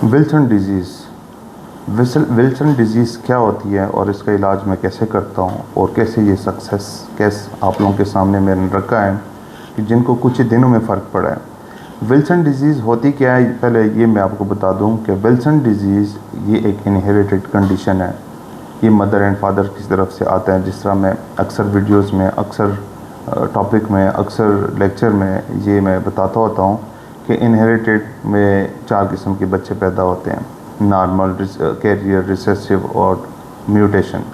Wilson disease. Wilson disease क्या होती है और इसका इलाज मैं कैसे करता हूँ और कैसे ये सक्सेस केस आप लोगों के सामने मैंने रखा है कि जिनको कुछ ही दिनों में फ़र्क पड़ा है। विल्सन डिजीज़ होती क्या है, पहले ये मैं आपको बता दूँ कि विल्सन डिजीज़ ये एक इनहेरिटेड कंडीशन है। ये मदर एंड फादर की तरफ से आता है। जिस तरह मैं अक्सर वीडियोस में, अक्सर टॉपिक में, अक्सर लेक्चर में ये मैं बताता होता हूँ कि इनहेरिटेड में 4 किस्म के बच्चे पैदा होते हैं, नॉर्मल, कैरियर, रिसेसिव और म्यूटेशन।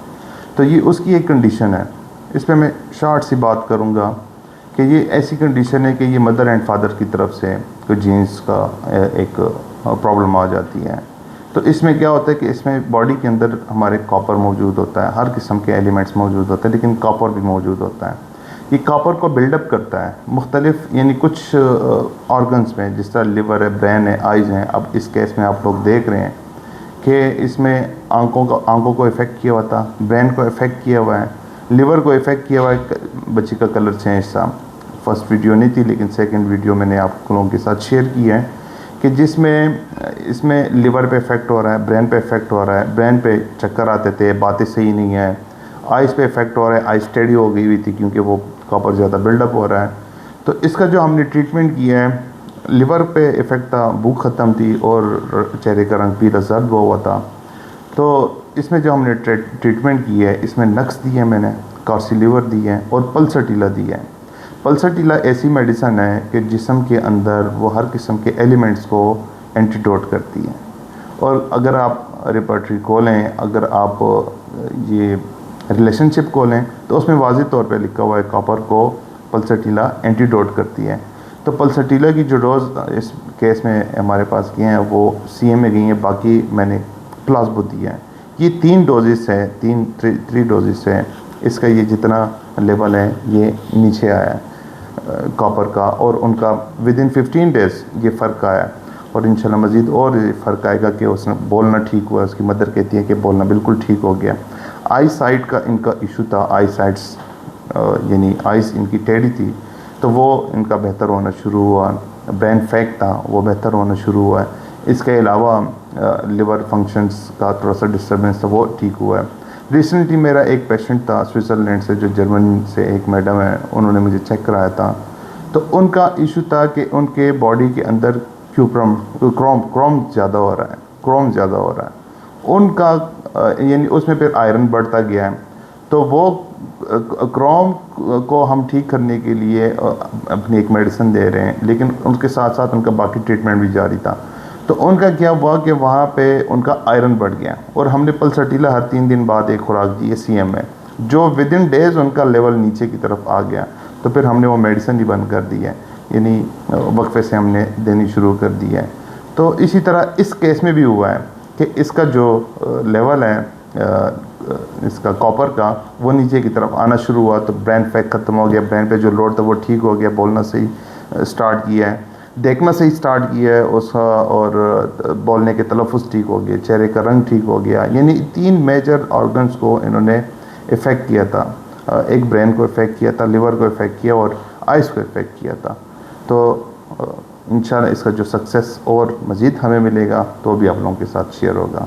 तो ये उसकी एक कंडीशन है। इस पर मैं शॉर्ट सी बात करूँगा कि ये ऐसी कंडीशन है कि ये मदर एंड फादर की तरफ से कोई जीन्स का एक प्रॉब्लम आ जाती है। तो इसमें क्या होता है कि इसमें बॉडी के अंदर हमारे कॉपर मौजूद होता है, हर किस्म के एलिमेंट्स मौजूद होते हैं, लेकिन कॉपर भी मौजूद होता है। ये कॉपर को बिल्डअप करता है मुख्तलिफ, यानी कुछ ऑर्गन्स में, जिस तरह लिवर है, ब्रेन है, आइज़ हैं। अब इस केस में आप लोग देख रहे हैं कि इसमें आंखों को इफ़ेक्ट किया हुआ था, ब्रेन को इफ़ेक्ट किया हुआ है, लिवर को इफ़ेक्ट किया हुआ है। बच्ची का कलर चेंज था। फर्स्ट वीडियो नहीं थी, लेकिन सेकंड वीडियो मैंने आप लोगों के साथ शेयर की है कि जिसमें इसमें लिवर पे इफ़ेक्ट हो रहा है, ब्रेन पे इफ़ेक्ट हो रहा है, ब्रेन पे चक्कर आते थे, बातें सही नहीं है, आइज़ पे इफ़ेक्ट हो रहा है, आइज़ टेढ़ी हो गई हुई थी क्योंकि वो कॉपर ज़्यादा बिल्डअप हो रहा है। तो इसका जो हमने ट्रीटमेंट किया है, लिवर पे इफ़ेक्ट था, भूख ख़त्म थी और चेहरे का रंग पीला जर्द हुआ था। तो इसमें जो हमने ट्रीटमेंट की है, इसमें नक्स दी है मैंने, कार्सिलीवर दी है और पल्सटीला दी है। पल्सटीला ऐसी मेडिसन है कि जिस्म के अंदर वो हर किस्म के एलिमेंट्स को एंटीडोट करती है। और अगर आप रिपर्टरी खोलें, अगर आप ये रिलेशनशिप खोलें, तो उसमें वाज़ेह तौर पे लिखा हुआ है कॉपर को पल्सटीला एंटीडोट करती है। तो पल्सटीला की जो डोज इस केस में हमारे पास की हैं वो CM में गई हैं, बाकी मैंने प्लाज्बो दिया है। ये 3 डोजेस है, 3 डोजेस है। इसका ये जितना लेवल है ये नीचे आया है कॉपर का, और उनका विदिन 15 डेज़ ये फ़र्क आया। और इंशाल्लाह मज़ीद और फ़र्क आएगा कि उसने बोलना ठीक हुआ। उसकी मदर कहती है कि बोलना बिल्कुल ठीक हो गया। आई साइट का इनका इशू था, आई साइट्स यानी आइस इनकी टेढ़ी थी, तो वो इनका बेहतर होना शुरू हुआ। ब्रेन फैक था, वो बेहतर होना शुरू हुआ है। इसके अलावा लिवर फंक्शंस का थोड़ा सा डिस्टर्बेंस था, वो ठीक हुआ है। रिसेंटली मेरा एक पेशेंट था स्विट्ज़रलैंड से, जो जर्मनी से एक मैडम है, उन्होंने मुझे चेक कराया था। तो उनका इशू था कि उनके बॉडी के अंदर क्रोम ज़्यादा हो रहा है, क्रोम ज़्यादा हो रहा है उनका, यानी उसमें फिर आयरन बढ़ता गया है। तो वो क्रोम को हम ठीक करने के लिए अपनी एक मेडिसिन दे रहे हैं, लेकिन उसके साथ साथ उनका बाकी ट्रीटमेंट भी जारी था। तो उनका क्या हुआ कि वहाँ पे उनका आयरन बढ़ गया, और हमने पल्सटीला हर 3 दिन बाद एक खुराक दी है CM में, जो विदिन डेज़ उनका लेवल नीचे की तरफ आ गया। तो फिर हमने वो मेडिसिन ही बंद कर दी है, यानी वक्फे से हमने देनी शुरू कर दी है। तो इसी तरह इस केस में भी हुआ है कि इसका जो लेवल है इसका कॉपर का, वो नीचे की तरफ आना शुरू हुआ। तो ब्रेन फैक ख़त्म हो गया, ब्रेन पे जो लोड था वो ठीक हो गया, बोलना सही स्टार्ट किया है, देखना सही स्टार्ट किया है उसका, और बोलने के तलफ़ुज़ ठीक हो गए, चेहरे का रंग ठीक हो गया। यानी 3 मेजर ऑर्गन्स को इन्होंने इफ़ेक्ट किया था। एक ब्रेन को इफ़ेक्ट किया था, लिवर को इफ़ेक्ट किया और आइज़ को इफ़ेक्ट किया था। तो इंशाल्लाह इसका जो सक्सेस और मज़ीद हमें मिलेगा तो भी आप लोगों के साथ शेयर होगा।